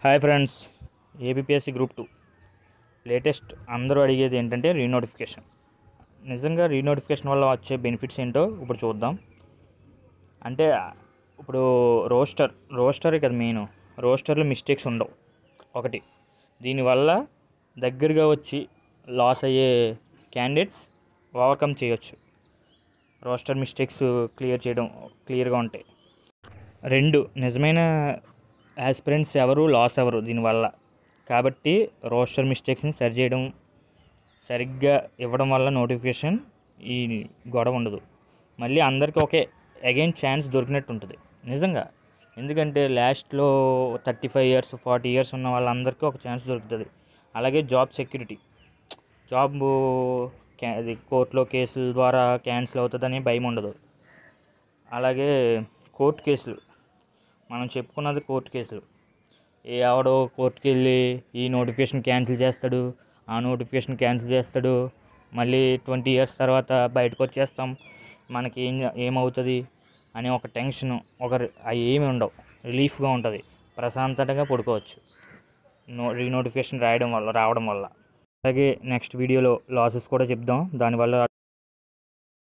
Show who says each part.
Speaker 1: Hi friends, ABPSC group 2 latest అందరూ అడిగేది ఏంటంటే రీనోటిఫికేషన్. నిజంగా రీనోటిఫికేషన్ వల్ల వచ్చే బెనిఫిట్స్ ఏంటో ఇప్పుడు చూద్దాం. అంటే ఇప్పుడు రోస్టర్ కదా మెయిన్. రోస్టర్లో మిస్టేక్స్ ఉండవు. ఒకటి, దీనివల్ల దగ్గరగా వచ్చి లాస్ అయ్యే క్యాండిడేట్స్ ఓవర్కమ్ చేయొచ్చు. రోస్టర్ మిస్టేక్స్ క్లియర్గా ఉంటాయి. రెండు, నిజమైన యాస్పిరెంట్స్ ఎవరు లాస్ ఎవరు దీనివల్ల. కాబట్టి రోస్టర్ మిస్టేక్స్ని సరిగ్గా ఇవ్వడం వల్ల నోటిఫికేషన్ ఈ గొడవ ఉండదు. మళ్ళీ అందరికీ అగైన్ ఛాన్స్ దొరికినట్టు ఉంటుంది నిజంగా. ఎందుకంటే లాస్ట్లో 35 years 40 years ఉన్న వాళ్ళందరికీ ఒక ఛాన్స్ దొరుకుతుంది. అలాగే జాబ్ సెక్యూరిటీ, అది కోర్టులో కేసుల ద్వారా క్యాన్సిల్ అవుతుందని భయం ఉండదు. అలాగే కోర్టు కేసులు, మనం చెప్పుకున్నది కోర్టు కేసులు. ఎవడో కోర్టుకి వెళ్ళి ఈ నోటిఫికేషన్ క్యాన్సిల్ చేస్తాడు, ఆ నోటిఫికేషన్ క్యాన్సిల్ చేస్తాడు, మళ్ళీ 20 years తర్వాత బయటకు వచ్చేస్తాం, మనకి ఏమవుతుంది అని ఒక టెన్షన్, అవి ఏమి ఉండవు. రిలీఫ్గా ఉంటుంది, ప్రశాంతంగా పడుకోవచ్చు రీనోటిఫికేషన్ రావడం వల్ల. అలాగే నెక్స్ట్ వీడియోలో లాసెస్ కూడా చెప్దాం. దానివల్ల